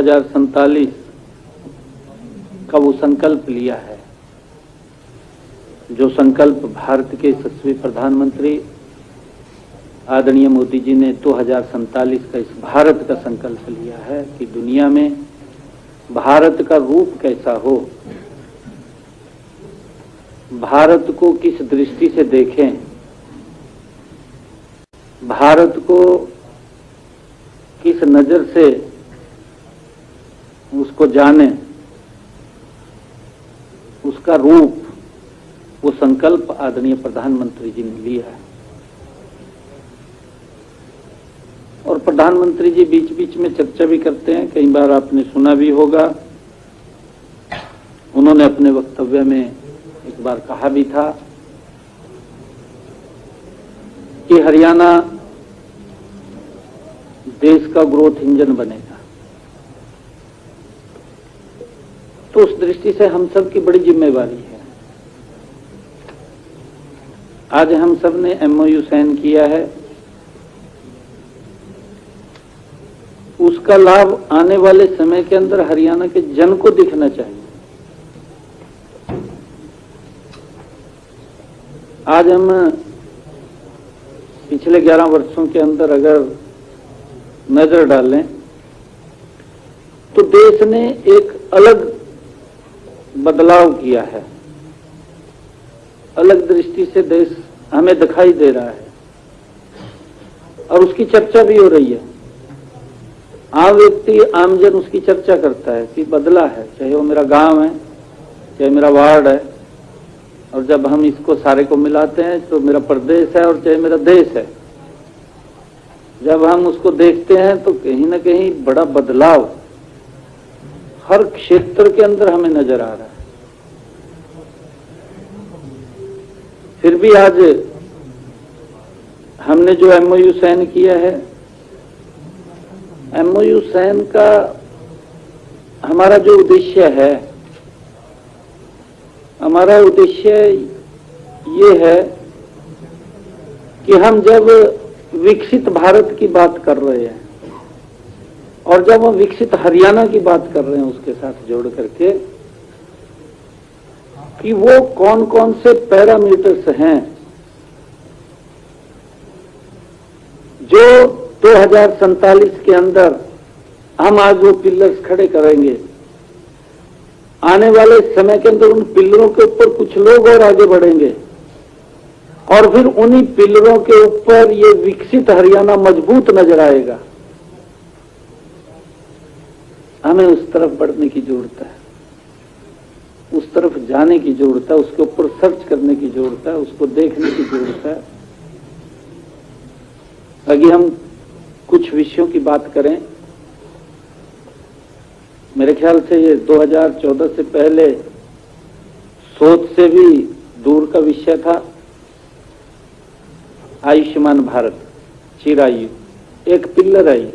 2047 का वो संकल्प लिया है, जो संकल्प भारत के यशस्वी प्रधानमंत्री आदरणीय मोदी जी ने 2047 का इस भारत का संकल्प लिया है कि दुनिया में भारत का रूप कैसा हो, भारत को किस दृष्टि से देखें, भारत को किस नजर से उसको जाने, उसका रूप, वो संकल्प आदरणीय प्रधानमंत्री जी ने लिया है। और प्रधानमंत्री जी बीच बीच में चर्चा भी करते हैं, कई बार आपने सुना भी होगा, उन्होंने अपने वक्तव्य में एक बार कहा भी था कि हरियाणा देश का ग्रोथ इंजन बनेगा। तो उस दृष्टि से हम सब की बड़ी जिम्मेवारी है। आज हम सब ने MOU साइन किया है, उसका लाभ आने वाले समय के अंदर हरियाणा के जन को दिखना चाहिए। आज हम पिछले 11 वर्षों के अंदर अगर नजर डालें तो देश ने एक अलग बदलाव किया है, अलग दृष्टि से देश हमें दिखाई दे रहा है और उसकी चर्चा भी हो रही है। आम व्यक्ति, आमजन उसकी चर्चा करता है कि बदला है, चाहे वो मेरा गांव है, चाहे मेरा वार्ड है, और जब हम इसको सारे को मिलाते हैं तो मेरा प्रदेश है, और चाहे मेरा देश है। जब हम उसको देखते हैं तो कहीं ना कहीं बड़ा बदलाव हर क्षेत्र के अंदर हमें नजर आ रहा है। फिर भी आज हमने जो MOU साइन किया है, MOU साइन का हमारा जो उद्देश्य है, हमारा उद्देश्य ये है कि हम जब विकसित भारत की बात कर रहे हैं और जब हम विकसित हरियाणा की बात कर रहे हैं उसके साथ जोड़ करके, कि वो कौन कौन से पैरामीटर्स हैं जो 2047 के अंदर हम आज वो पिलर्स खड़े करेंगे। आने वाले समय के अंदर उन पिलरों के ऊपर कुछ लोग और आगे बढ़ेंगे और फिर उन्हीं पिलरों के ऊपर ये विकसित हरियाणा मजबूत नजर आएगा। हमें उस तरफ बढ़ने की जरूरत है, उस तरफ जाने की जरूरत है, उसके ऊपर सर्च करने की जरूरत है, उसको देखने की जरूरत है। अगर हम कुछ विषयों की बात करें, मेरे ख्याल से ये 2014 से पहले सोच से भी दूर का विषय था। आयुष्मान भारत, चिरायु, एक पिलर आई,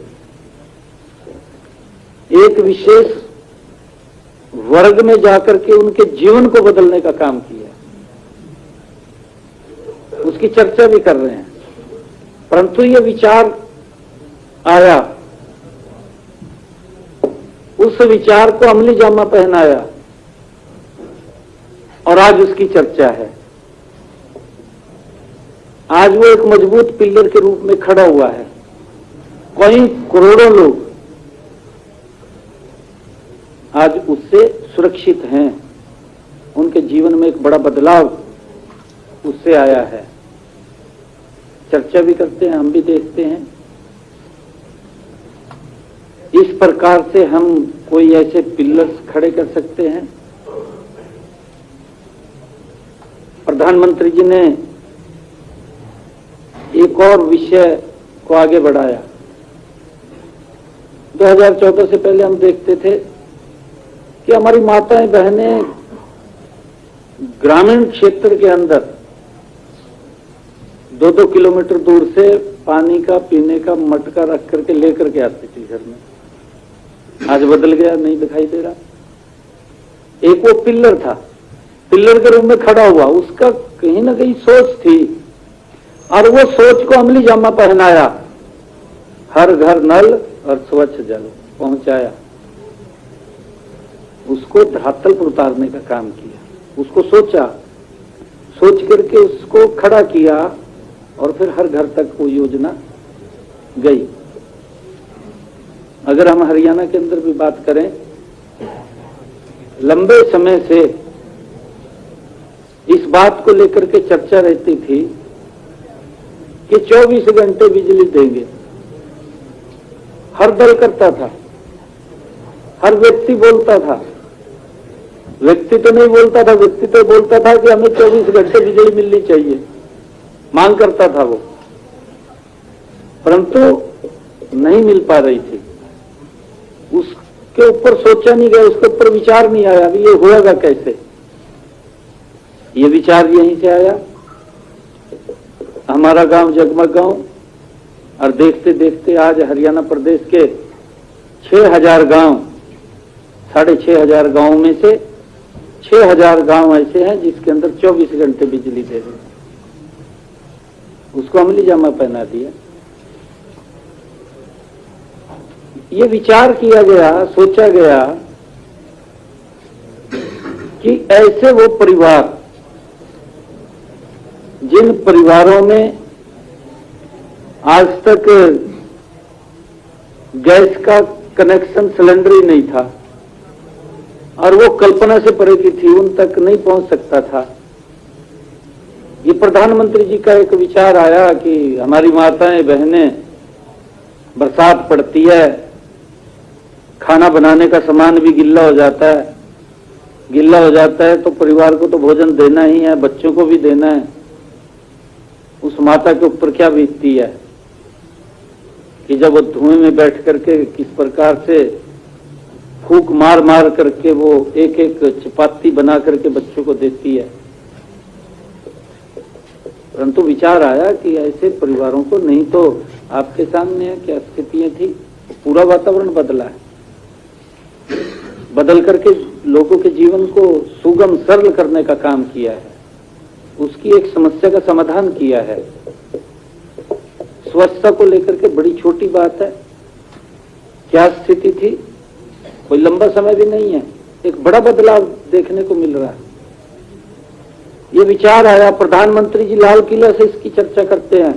एक विशेष वर्ग में जाकर के उनके जीवन को बदलने का काम किया, उसकी चर्चा भी कर रहे हैं। परंतु ये विचार आया, उस विचार को अमली जामा पहनाया और आज उसकी चर्चा है। आज वो एक मजबूत पिलर के रूप में खड़ा हुआ है। कई करोड़ों लोग आज उससे सुरक्षित हैं, उनके जीवन में एक बड़ा बदलाव उससे आया है। चर्चा भी करते हैं, हम भी देखते हैं। इस प्रकार से हम कोई ऐसे पिलर्स खड़े कर सकते हैं। प्रधानमंत्री जी ने एक और विषय को आगे बढ़ाया। 2014 से पहले हम देखते थे कि हमारी माताएं बहनें ग्रामीण क्षेत्र के अंदर 2-2 किलोमीटर दूर से पानी का पीने का मटका रख करके लेकर के आती थी घर में। आज बदल गया, नहीं दिखाई दे रहा। एक वो पिलर था, पिलर के रूप में खड़ा हुआ, उसका कहीं ना कहीं सोच थी और वो सोच को अमली जामा पहनाया। हर घर नल और स्वच्छ जल पहुंचाया। उसको धरातल पर उतारने का काम किया, उसको सोचा, सोच करके उसको खड़ा किया और फिर हर घर तक वो योजना गई। अगर हम हरियाणा के अंदर भी बात करें, लंबे समय से इस बात को लेकर के चर्चा रहती थी कि 24 घंटे बिजली देंगे। हर दल करता था, हर व्यक्ति बोलता था, व्यक्ति तो नहीं बोलता था, व्यक्ति तो बोलता था कि हमें 24 घंटे बिजली मिलनी चाहिए, मांग करता था वो, परंतु नहीं मिल पा रही थी। उसके ऊपर सोचा नहीं गया, उसके ऊपर विचार नहीं आया अभी ये होगा कैसे। ये विचार यहीं से आया। हमारा गांव जगमग गांव, और देखते देखते आज हरियाणा प्रदेश के 6000 गांव, 6500 गांव में से 6000 गांव ऐसे हैं जिसके अंदर 24 घंटे बिजली दे रहे हैं। उसको अमली जामा पहना दिया। ये विचार किया गया, सोचा गया कि ऐसे वो परिवार, जिन परिवारों में आज तक गैस का कनेक्शन सिलेंडर ही नहीं था और वो कल्पना से परे की थी, उन तक नहीं पहुंच सकता था। ये प्रधानमंत्री जी का एक विचार आया कि हमारी माताएं बहनें, बरसात पड़ती है, खाना बनाने का सामान भी गिल्ला हो जाता है, गिल्ला हो जाता है तो परिवार को तो भोजन देना ही है, बच्चों को भी देना है। उस माता के ऊपर क्या बीतती है कि जब वो धुएं में बैठ करके किस प्रकार से फूंक मार मार करके वो एक एक चपाती बना करके बच्चों को देती है। परंतु विचार आया कि ऐसे परिवारों को, नहीं तो आपके सामने क्या स्थितियां थी, पूरा वातावरण बदला है, बदल करके लोगों के जीवन को सुगम सरल करने का काम किया है, उसकी एक समस्या का समाधान किया है। स्वच्छता को लेकर के बड़ी छोटी बात है, क्या स्थिति थी, कोई लंबा समय भी नहीं है, एक बड़ा बदलाव देखने को मिल रहा है। ये विचार आया, प्रधानमंत्री जी लाल किला से इसकी चर्चा करते हैं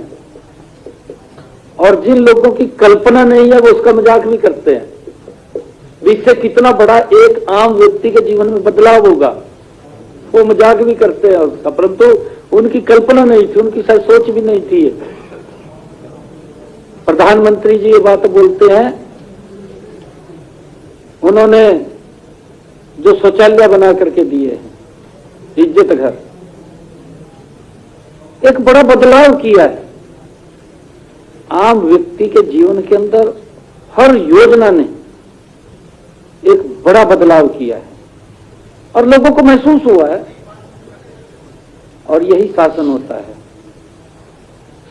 और जिन लोगों की कल्पना नहीं है वो उसका मजाक भी करते हैं। इससे कितना बड़ा एक आम व्यक्ति के जीवन में बदलाव होगा वो मजाक भी करते हैं उसका, परंतु उनकी कल्पना नहीं थी, उनकी शायद सोच भी नहीं थी। प्रधानमंत्री जी ये बात बोलते हैं, उन्होंने जो शौचालय बना करके दिए हैं, इज्जत घर, एक बड़ा बदलाव किया है आम व्यक्ति के जीवन के अंदर। हर योजना ने एक बड़ा बदलाव किया है और लोगों को महसूस हुआ है। और यही शासन होता है।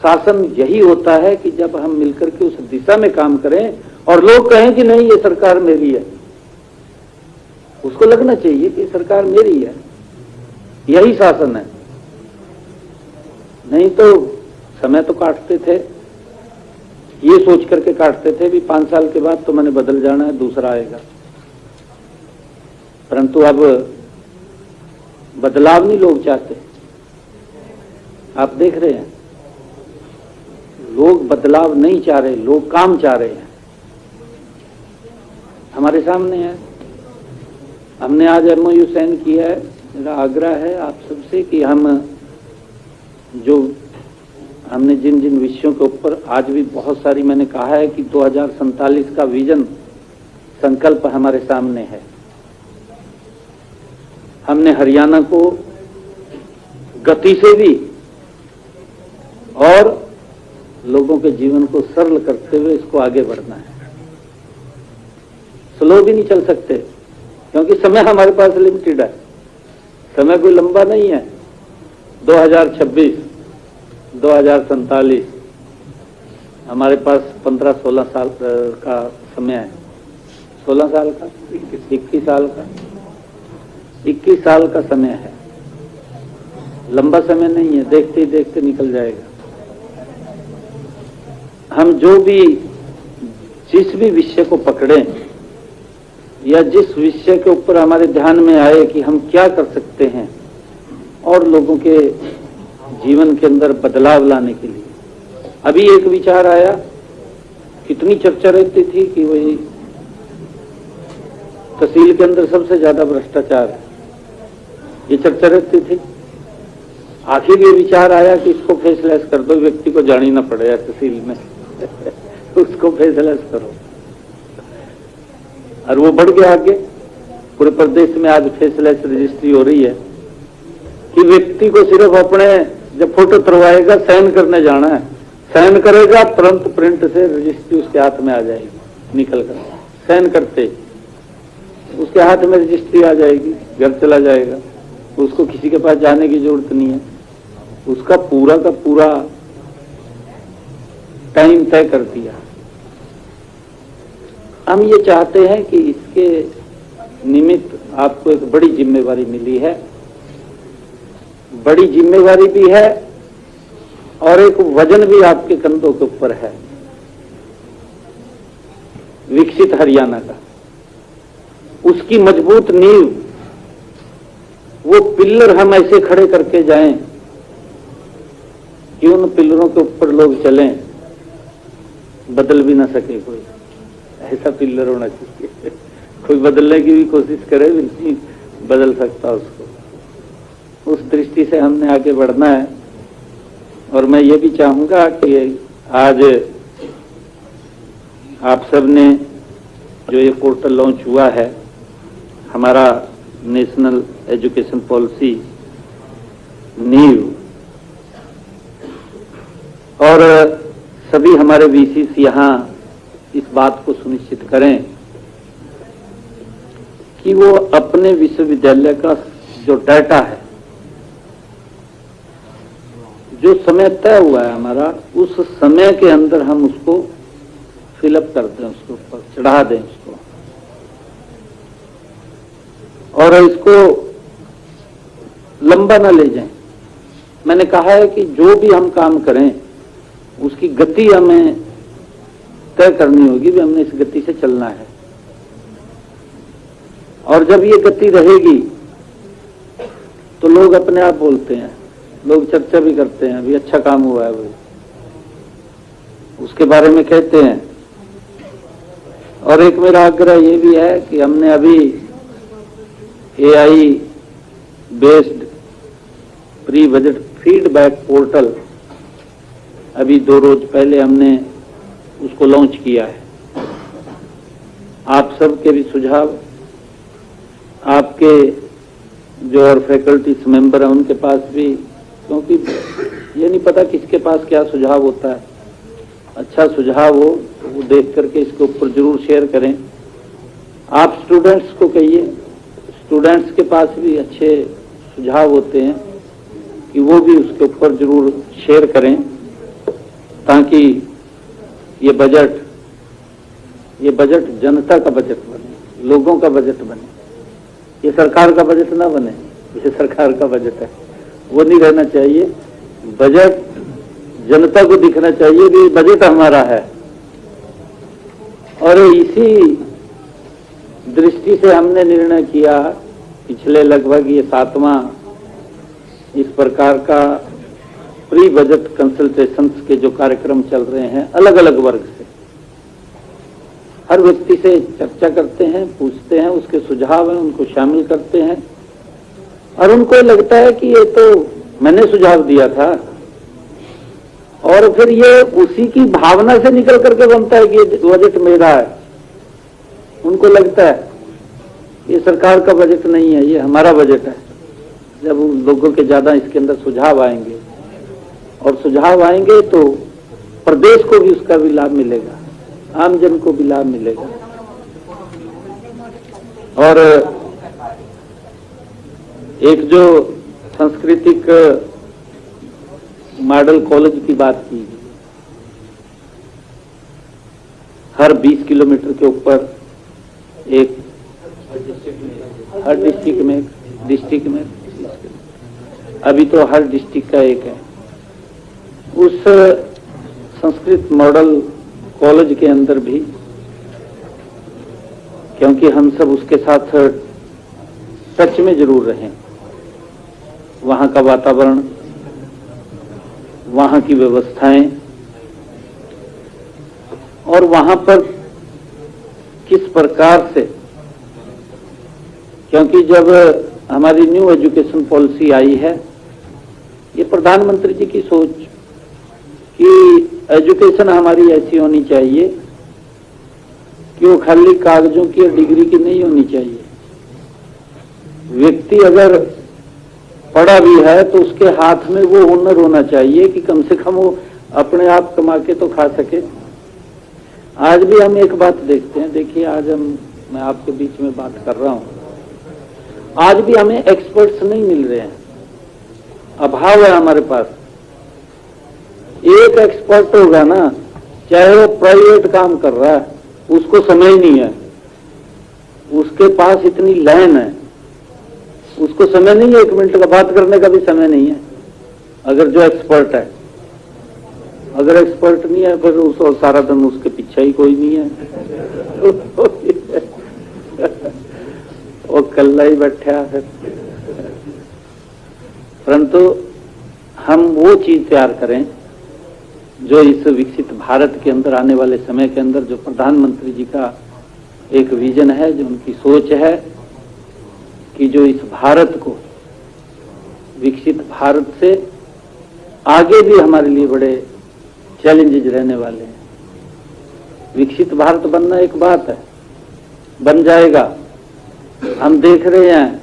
शासन यही होता है कि जब हम मिलकर के उस दिशा में काम करें और लोग कहें कि नहीं ये सरकार मेरी है, उसको लगना चाहिए कि सरकार मेरी है, यही शासन है। नहीं तो समय तो काटते थे, ये सोच करके काटते थे भी 5 साल के बाद तो मैंने बदल जाना है, दूसरा आएगा। परंतु अब बदलाव नहीं लोग चाहते। आप देख रहे हैं, लोग बदलाव नहीं चाह रहे, लोग काम चाह रहे हैं। हमारे सामने है, हमने आज MOU साइन किया है। मेरा आग्रह है आप सबसे कि हम जो हमने जिन जिन विषयों के ऊपर आज भी बहुत सारी, मैंने कहा है कि 2047 का विजन संकल्प हमारे सामने है। हमने हरियाणा को गति से भी और लोगों के जीवन को सरल करते हुए इसको आगे बढ़ना है। स्लो भी नहीं चल सकते क्योंकि समय हमारे पास लिमिटेड है, समय कोई लंबा नहीं है। 2026, 2047 हमारे पास 15-16 साल का समय है। 16 साल का, 21 साल का, 21 साल का समय है। लंबा समय नहीं है, देखते ही देखते निकल जाएगा। हम जो भी जिस भी विषय को पकड़ें या जिस विषय के ऊपर हमारे ध्यान में आए कि हम क्या कर सकते हैं और लोगों के जीवन के अंदर बदलाव लाने के लिए। अभी एक विचार आया, कितनी चर्चा रहती थी कि वही तहसील के अंदर सबसे ज्यादा भ्रष्टाचार है, ये चर्चा रहती थी। आखिर ये विचार आया कि इसको फेसलेस कर दो, व्यक्ति को जानी ना पड़े तहसील में उसको फेसलेस करो, और वो बढ़ गया आगे। पूरे प्रदेश में आज फेसलेस रजिस्ट्री हो रही है कि व्यक्ति को सिर्फ अपने जब फोटो तरवाएगा साइन करने जाना है, साइन करेगा तुरंत प्रिंट से रजिस्ट्री उसके हाथ में आ जाएगी, निकल कर साइन करते उसके हाथ में रजिस्ट्री आ जाएगी, घर चला जाएगा, उसको किसी के पास जाने की जरूरत नहीं है। उसका पूरा का पूरा टाइम तय कर दिया। हम ये चाहते हैं कि इसके निमित्त आपको एक बड़ी जिम्मेवारी मिली है, बड़ी जिम्मेवारी भी है और एक वजन भी आपके कंधों के ऊपर है, विकसित हरियाणा का। उसकी मजबूत नींव, वो पिल्लर हम ऐसे खड़े करके जाएं कि उन पिल्लरों के ऊपर लोग चलें, बदल भी ना सके कोई, ऐसा पिल्लर होना चाहिए। कोई बदलने की भी कोशिश करे भी नहीं बदल सकता उसको। उस दृष्टि से हमने आगे बढ़ना है। और मैं ये भी चाहूंगा कि आज आप सबने जो ये पोर्टल लॉन्च हुआ है, हमारा नेशनल एजुकेशन पॉलिसी नीव, और सभी हमारे वीसीस यहाँ इस बात को सुनिश्चित करें कि वो अपने विश्वविद्यालय का जो डाटा है, जो समय तय हुआ है हमारा, उस समय के अंदर हम उसको फिलअप कर दें, उसके ऊपर चढ़ा दें उसको, और इसको लंबा ना ले जाएं। मैंने कहा है कि जो भी हम काम करें उसकी गति हमें तय करनी होगी, भी हमने इस गति से चलना है। और जब ये गति रहेगी तो लोग अपने आप बोलते हैं, लोग चर्चा भी करते हैं, अभी अच्छा काम हुआ है भाई, उसके बारे में कहते हैं। और एक मेरा आग्रह ये भी है कि हमने अभी AI based pre budget feedback portal अभी 2 रोज पहले हमने उसको लॉन्च किया है। आप सबके भी सुझाव, आपके जो और फैकल्टीज मेंबर हैं उनके पास भी, क्योंकि ये नहीं पता किसके पास क्या सुझाव होता है। अच्छा सुझाव हो तो वो देख करके इसके ऊपर जरूर शेयर करें। आप स्टूडेंट्स को कहिए, स्टूडेंट्स के पास भी अच्छे सुझाव होते हैं कि वो भी उसके ऊपर जरूर शेयर करें, ताकि ये बजट जनता का बजट बने, लोगों का बजट बने। ये सरकार का बजट ना बने, ये सरकार का बजट है, वो नहीं रहना चाहिए। बजट जनता को दिखना चाहिए कि बजट हमारा है। और इसी दृष्टि से हमने निर्णय किया, पिछले लगभग ये 7वां इस प्रकार का प्री बजट कंसल्टेशंस के जो कार्यक्रम चल रहे हैं अलग अलग वर्ग से, हर व्यक्ति से चर्चा करते हैं, पूछते हैं, उसके सुझाव हैं उनको शामिल करते हैं, और उनको लगता है कि ये तो मैंने सुझाव दिया था, और फिर ये उसी की भावना से निकल करके बनता है कि ये बजट मेरा है। उनको लगता है ये सरकार का बजट नहीं है, ये हमारा बजट है। जब उन लोगों के ज्यादा इसके अंदर सुझाव आएंगे, और सुझाव आएंगे तो प्रदेश को भी उसका भी लाभ मिलेगा, आम जन को भी लाभ मिलेगा। और एक जो सांस्कृतिक मॉडल कॉलेज की बात की, हर 20 किलोमीटर के ऊपर एक, हर डिस्ट्रिक्ट में अभी तो हर डिस्ट्रिक्ट का एक है। उस संस्कृत मॉडल कॉलेज के अंदर भी क्योंकि हम सब उसके साथ टच में जरूर रहें। वहां का वातावरण, वहां की व्यवस्थाएं और वहां पर किस प्रकार से, क्योंकि जब हमारी न्यू एजुकेशन पॉलिसी आई है, ये प्रधानमंत्री जी की सोच कि एजुकेशन हमारी ऐसी होनी चाहिए कि वो खाली कागजों की और डिग्री की नहीं होनी चाहिए। व्यक्ति अगर पढ़ा भी है तो उसके हाथ में वो हुनर होना चाहिए कि कम से कम वो अपने आप कमा के तो खा सके। आज भी हम एक बात देखते हैं, देखिए आज मैं आपके बीच में बात कर रहा हूं, आज भी हमें एक्सपर्ट्स नहीं मिल रहे हैं, अभाव है हमारे पास। एक एक्सपर्ट होगा ना, चाहे वो प्राइवेट काम कर रहा है, उसको समय नहीं है, उसके पास इतनी लाइन है, उसको समय नहीं है, 1 मिनट का बात करने का भी समय नहीं है। अगर जो एक्सपर्ट है, अगर एक्सपर्ट नहीं है फिर उसको सारा दिन उसके पीछे ही कोई नहीं है, वो कल्ला ही बैठा है। परंतु हम वो चीज तैयार करें जो इस विकसित भारत के अंदर आने वाले समय के अंदर, जो प्रधानमंत्री जी का एक विजन है, जो उनकी सोच है कि जो इस भारत को, विकसित भारत से आगे भी हमारे लिए बड़े चैलेंजेस रहने वाले हैं। विकसित भारत बनना एक बात है, बन जाएगा। हम देख रहे हैं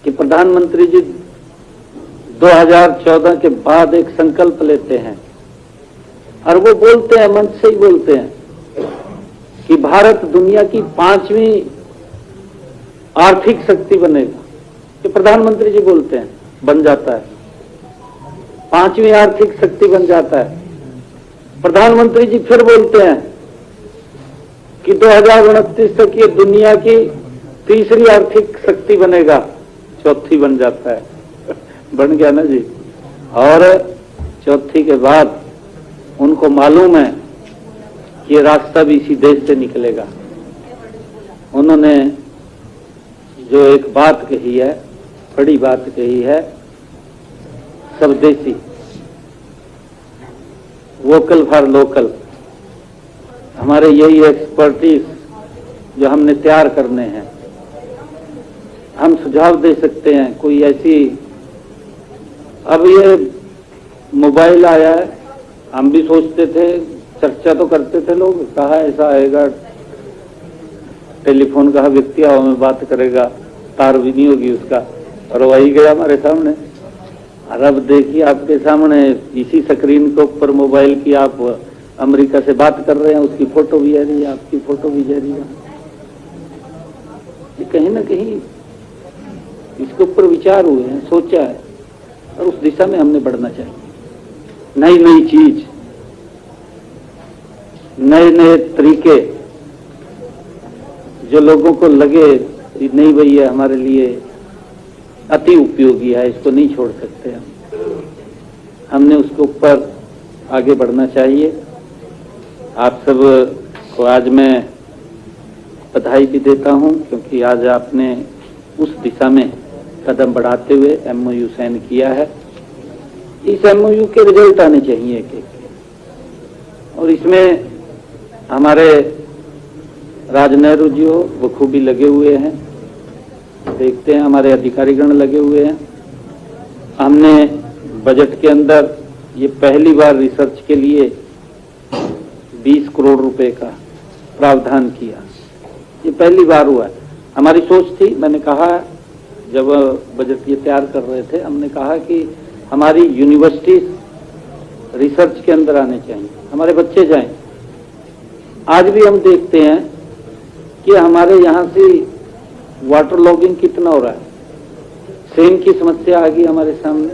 कि प्रधानमंत्री जी 2014 के बाद एक संकल्प लेते हैं और वो बोलते हैं, मंच से ही बोलते हैं कि भारत दुनिया की 5वीं आर्थिक शक्ति बनेगा। कि प्रधानमंत्री जी बोलते हैं, बन जाता है, 5वीं आर्थिक शक्ति बन जाता है। प्रधानमंत्री जी फिर बोलते हैं कि 2029 तक ये दुनिया की 3री आर्थिक शक्ति बनेगा, 4थी बन जाता है। बन गया ना जी। और 4थी के बाद उनको मालूम है कि ये रास्ता भी इसी देश से निकलेगा। उन्होंने जो एक बात कही है, बड़ी बात कही है, स्वदेशी, वोकल फॉर लोकल। हमारे यही एक्सपर्टीज जो हमने तैयार करने हैं। हम सुझाव दे सकते हैं, कोई ऐसी, अब ये मोबाइल आया है, हम भी सोचते थे, चर्चा तो करते थे लोग, कहा ऐसा आएगा, टेलीफोन कहा व्यक्ति हवा में बात करेगा, तार भी नहीं होगी उसका, और वही गया हमारे सामने। और अब देखिए आपके सामने इसी स्क्रीन के ऊपर मोबाइल की आप अमेरिका से बात कर रहे हैं, उसकी फोटो भी आ रही है, आपकी फोटो भी जा रही है। ये कहीं ना कहीं इसके ऊपर विचार हुए हैं, सोचा है, और उस दिशा में हमने बढ़ना चाहिए। नई नई चीज, नए नए तरीके जो लोगों को लगे नहीं भाई ये हमारे लिए अति उपयोगी है, इसको नहीं छोड़ सकते हमने उसके ऊपर आगे बढ़ना चाहिए। आप सब को आज मैं बधाई भी देता हूं, क्योंकि आज आपने उस दिशा में कदम बढ़ाते हुए MOU साइन किया है। इस MOU के रिजल्ट आने चाहिए एक, और इसमें हमारे राज नेहरू जी हो वो खूबी लगे हुए हैं, देखते हैं हमारे अधिकारीगण लगे हुए हैं। हमने बजट के अंदर ये पहली बार रिसर्च के लिए 20 करोड़ रुपए का प्रावधान किया, ये पहली बार हुआ है। हमारी सोच थी, मैंने कहा जब बजट ये तैयार कर रहे थे, हमने कहा कि हमारी यूनिवर्सिटीज रिसर्च के अंदर आने चाहिए, हमारे बच्चे जाएं। आज भी हम देखते हैं कि हमारे यहाँ से वाटर लॉगिंग कितना हो रहा है, सेम की समस्या आ गई हमारे सामने।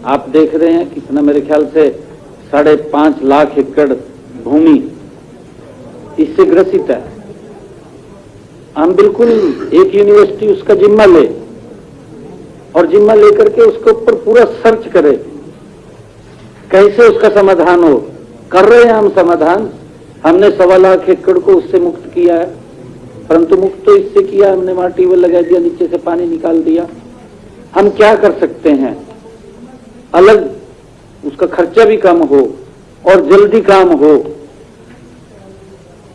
आप देख रहे हैं कितना, मेरे ख्याल से 5.5 लाख एकड़ भूमि इससे ग्रसित है। हम बिल्कुल एक यूनिवर्सिटी उसका जिम्मा ले और जिम्मा लेकर के उसके ऊपर पूरा सर्च करे, कैसे उसका समाधान हो। कर रहे हैं हम समाधान, हमने 1.25 लाख एकड़ को उससे मुक्त किया है। परंतु मुक्त तो इससे किया हमने, वहां ट्यूबवेल लगा दिया, नीचे से पानी निकाल दिया। हम क्या कर सकते हैं? अलग उसका खर्चा भी कम हो और जल्दी काम हो,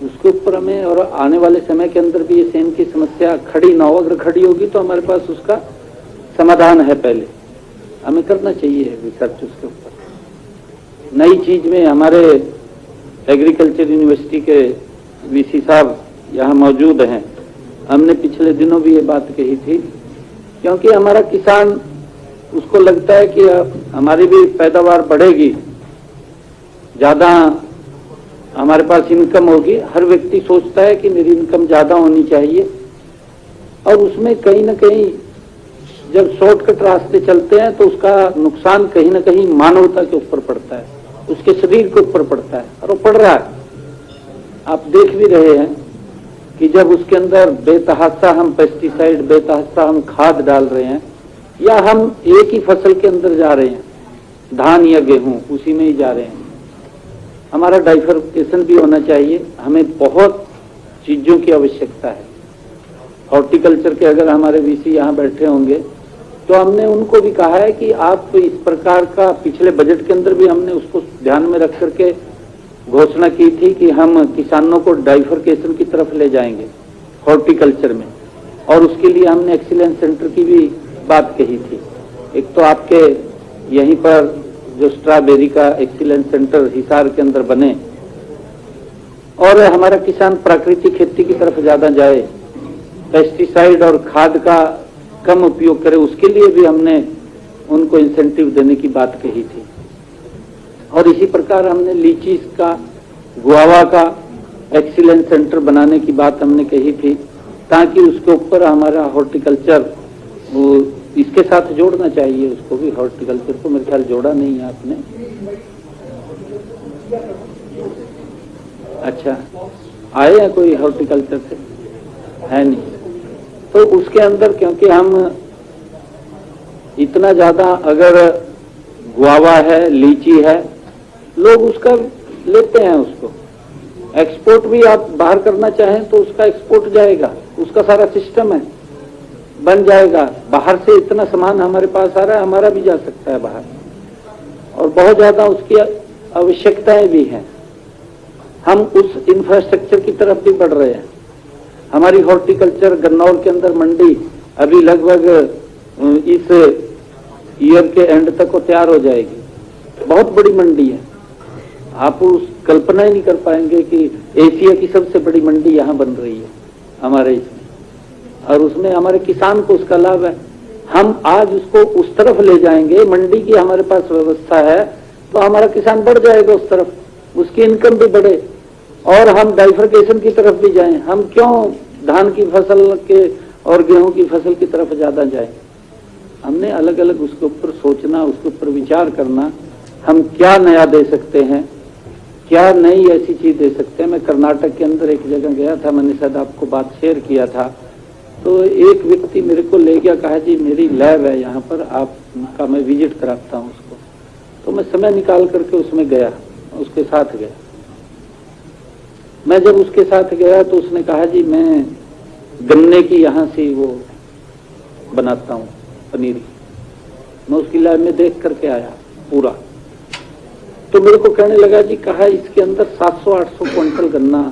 उसके ऊपर हमें, और आने वाले समय के अंदर भी ये सेम की समस्या खड़ी ना हो। अगर खड़ी होगी तो हमारे पास उसका समाधान है। पहले हमें करना चाहिए रिसर्च उसके ऊपर। नई चीज में हमारे एग्रीकल्चर यूनिवर्सिटी के वीसी साहब यहाँ मौजूद हैं। हमने पिछले दिनों भी ये बात कही थी, क्योंकि हमारा किसान, उसको लगता है कि हमारी भी पैदावार बढ़ेगी, ज्यादा हमारे पास इनकम होगी। हर व्यक्ति सोचता है कि मेरी इनकम ज्यादा होनी चाहिए, और उसमें कहीं ना कहीं जब शॉर्टकट रास्ते चलते हैं तो उसका नुकसान कहीं ना कहीं मानवता के ऊपर पड़ता है, उसके शरीर के ऊपर पड़ता है, और वो पड़ रहा है। आप देख भी रहे हैं कि जब उसके अंदर बेतहाशा हम पेस्टिसाइड, बेतहाशा हम खाद डाल रहे हैं, या हम एक ही फसल के अंदर जा रहे हैं, धान या गेहूं, उसी में ही जा रहे हैं। हमारा डाइवर्सिफिकेशन भी होना चाहिए। हमें बहुत चीजों की आवश्यकता है। हॉर्टिकल्चर के अगर हमारे वीसी यहाँ बैठे होंगे तो हमने उनको भी कहा है कि आप इस प्रकार का, पिछले बजट के अंदर भी हमने उसको ध्यान में रख करके घोषणा की थी कि हम किसानों को डाइवर्सिफिकेशन की तरफ ले जाएंगे हॉर्टिकल्चर में, और उसके लिए हमने एक्सीलेंस सेंटर की भी बात कही थी। एक तो आपके यहीं पर जो स्ट्रॉबेरी का एक्सीलेंस सेंटर हिसार के अंदर बने, और हमारा किसान प्राकृतिक खेती की तरफ ज्यादा जाए, पेस्टिसाइड और खाद का कम उपयोग करे, उसके लिए भी हमने उनको इंसेंटिव देने की बात कही थी। और इसी प्रकार हमने लीची का, गुआवा का एक्सीलेंस सेंटर बनाने की बात हमने कही थी, ताकि उसके ऊपर हमारा हॉर्टिकल्चर, वो इसके साथ जोड़ना चाहिए उसको भी, हॉर्टिकल्चर को। मेरे ख्याल जोड़ा नहीं है आपने। अच्छा, आए हैं कोई हॉर्टिकल्चर से? है नहीं। तो उसके अंदर, क्योंकि हम इतना ज्यादा, अगर गुआवा है, लीची है, लोग उसका लेते हैं, उसको एक्सपोर्ट भी आप बाहर करना चाहें तो उसका एक्सपोर्ट जाएगा, उसका सारा सिस्टम है, बन जाएगा। बाहर से इतना सामान हमारे पास आ रहा है, हमारा भी जा सकता है बाहर, और बहुत ज्यादा उसकी आवश्यकताएं भी हैं। हम उस इंफ्रास्ट्रक्चर की तरफ भी बढ़ रहे हैं। हमारी हॉर्टिकल्चर गन्नौर के अंदर मंडी अभी लगभग इस ईयर के एंड तक वो तैयार हो जाएगी। बहुत बड़ी मंडी है, आप उस कल्पना ही नहीं कर पाएंगे कि एशिया की सबसे बड़ी मंडी यहाँ बन रही है हमारे इसमें, और उसमें हमारे किसान को उसका लाभ है। हम आज उसको उस तरफ ले जाएंगे, मंडी की हमारे पास व्यवस्था है, तो हमारा किसान बढ़ जाएगा उस तरफ, उसकी इनकम भी बढ़े, और हम डाइवर्सिफिकेशन की तरफ भी जाएं। हम क्यों धान की फसल के और गेहूं की फसल की तरफ ज्यादा जाएं? हमने अलग अलग उसके ऊपर सोचना, उसके ऊपर विचार करना, हम क्या नया दे सकते हैं, क्या नई ऐसी चीज दे सकते हैं। मैं कर्नाटक के अंदर एक जगह गया था, मैंने शायद आपको बात शेयर किया था, तो एक व्यक्ति मेरे को ले गया, कहा जी मेरी लैब है यहाँ पर, आपका मैं विजिट कराता हूँ उसको। तो मैं समय निकाल करके उसमें गया, उसके साथ गया। मैं जब उसके साथ गया तो उसने कहा जी मैं गन्ने की यहाँ से वो बनाता हूँ पनीर। मैं उसकी लैब में देख करके आया पूरा, तो मेरे को कहने लगा जी, कहा इसके अंदर 700-800 क्विंटल गन्ना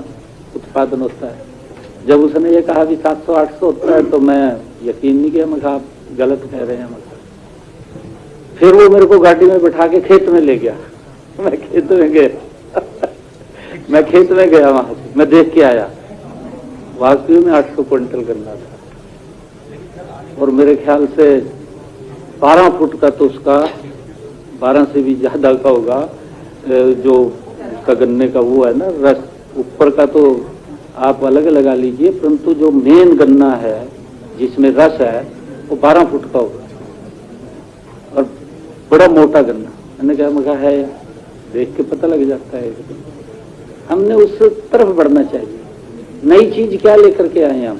उत्पादन होता है। जब उसने ये कहा भी 700-800 होता है तो मैं यकीन नहीं किया। मैं कहा आप गलत कह रहे हैं। फिर वो मेरे को गाड़ी में बैठा के खेत में ले गया। मैं खेत में गया मैं खेत में गया, वहां से मैं देख के आया, वास्तव में 800 क्विंटल गन्ना था, और मेरे ख्याल से 12 फुट का, तो उसका 12 से भी ज्यादा का होगा जो उसका गन्ने का वो है ना रस, ऊपर का तो आप अलग लगा लीजिए, परंतु जो मेन गन्ना है जिसमें रस है वो 12 फुट का होगा, और बड़ा मोटा गन्ना। मैंने कहा मगा है, देख के पता लग जाता है। हमने उस तरफ बढ़ना चाहिए। नई चीज क्या लेकर के आए हम,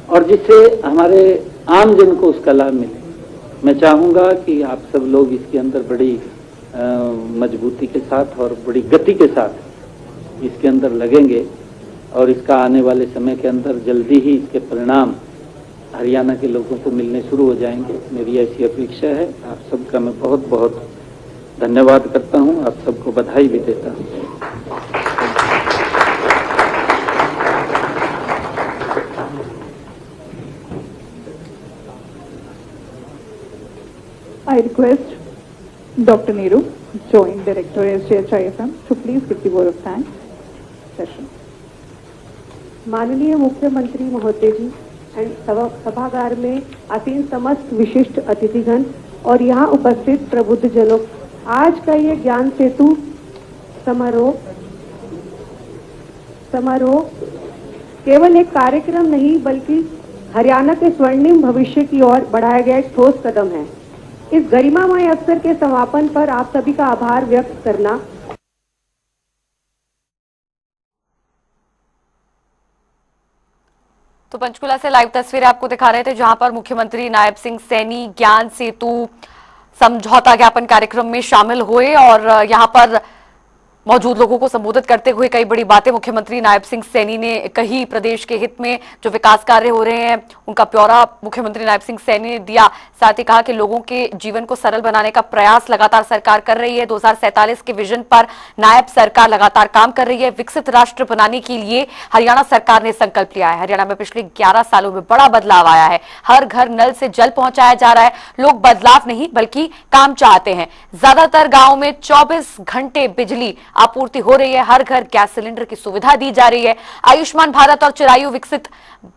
और जिससे हमारे आम जन को उसका लाभ मिले। मैं चाहूंगा कि आप सब लोग इसके अंदर बड़ी मजबूती के साथ और बड़ी गति के साथ इसके अंदर लगेंगे, और इसका आने वाले समय के अंदर जल्दी ही इसके परिणाम हरियाणा के लोगों को मिलने शुरू हो जाएंगे। मेरी ऐसी अपेक्षा है। आप सबका मैं बहुत बहुत धन्यवाद करता हूं, आप सबको बधाई भी देता हूं। I request Dr. Nehru, Joint Director SJHIFM, to please give the word of thanks. Session. माननीय मुख्यमंत्री महोदय जी एंड सभागार में आसीन समस्त विशिष्ट अतिथिगण और यहाँ उपस्थित प्रबुद्धजनों, आज का ये ज्ञान सेतु समारोह केवल एक कार्यक्रम नहीं बल्कि हरियाणा के स्वर्णिम भविष्य की ओर बढ़ाया गया एक ठोस कदम है। इस गरिमामय अवसर के समापन पर आप सभी का आभार व्यक्त करना। तो पंचकुला से लाइव तस्वीरें आपको दिखा रहे थे, जहां पर मुख्यमंत्री नायब सिंह सैनी ज्ञान सेतु समझौता ज्ञापन कार्यक्रम में शामिल हुए और यहां पर मौजूद लोगों को संबोधित करते हुए कई बड़ी बातें मुख्यमंत्री नायब सिंह सैनी ने कही। प्रदेश के हित में जो विकास कार्य हो रहे हैं उनका ब्यौरा मुख्यमंत्री नायब सिंह सैनी ने दिया। साथ ही कहा कि लोगों के जीवन को सरल बनाने का प्रयास लगातार सरकार कर रही है। 2047 के विजन पर नायब सरकार लगातार काम कर रही है। विकसित राष्ट्र बनाने के लिए हरियाणा सरकार ने संकल्प लिया है। हरियाणा में पिछले 11 सालों में बड़ा बदलाव आया है। हर घर नल से जल पहुंचाया जा रहा है। लोग बदलाव नहीं बल्कि काम चाहते हैं। ज्यादातर गाँव में 24 घंटे बिजली आपूर्ति हो रही है। हर घर गैस सिलेंडर की सुविधा दी जा रही है। आयुष्मान भारत और चिरायु विकसित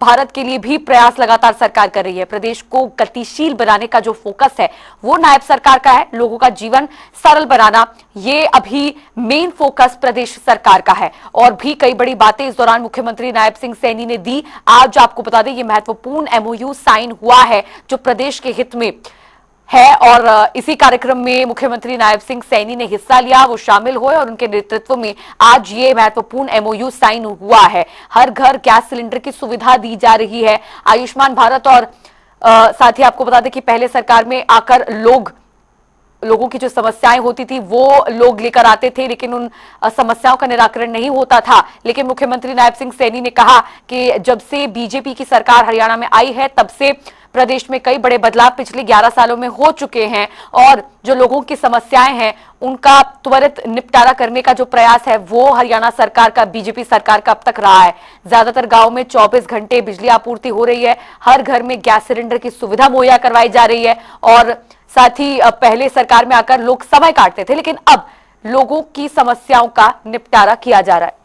भारत के लिए भी प्रयास लगातार सरकार कर रही है। प्रदेश को गतिशील बनाने का जो फोकस है वो नायब सरकार का है। लोगों का जीवन सरल बनाना ये अभी मेन फोकस प्रदेश सरकार का है। और भी कई बड़ी बातें इस दौरान मुख्यमंत्री नायब सिंह सैनी ने दी। आज आपको बता दें ये महत्वपूर्ण एमओयू साइन हुआ है जो प्रदेश के हित में है और इसी कार्यक्रम में मुख्यमंत्री नायब सिंह सैनी ने हिस्सा लिया, वो शामिल हुए और उनके नेतृत्व में आज ये महत्वपूर्ण एमओयू साइन हुआ है। हर घर गैस सिलेंडर की सुविधा दी जा रही है। आयुष्मान भारत और साथ ही आपको बता दें कि पहले सरकार में आकर लोगों की जो समस्याएं होती थी वो लोग लेकर आते थे, लेकिन उन समस्याओं का निराकरण नहीं होता था। लेकिन मुख्यमंत्री नायब सिंह सैनी ने कहा कि जब से बीजेपी की सरकार हरियाणा में आई है तब से प्रदेश में कई बड़े बदलाव पिछले 11 सालों में हो चुके हैं और जो लोगों की समस्याएं हैं उनका त्वरित निपटारा करने का जो प्रयास है वो हरियाणा सरकार का, बीजेपी सरकार का अब तक रहा है। ज्यादातर गांव में 24 घंटे बिजली आपूर्ति हो रही है। हर घर में गैस सिलेंडर की सुविधा मुहैया करवाई जा रही है और साथ ही पहले सरकार में आकर लोग समय काटते थे, लेकिन अब लोगों की समस्याओं का निपटारा किया जा रहा है।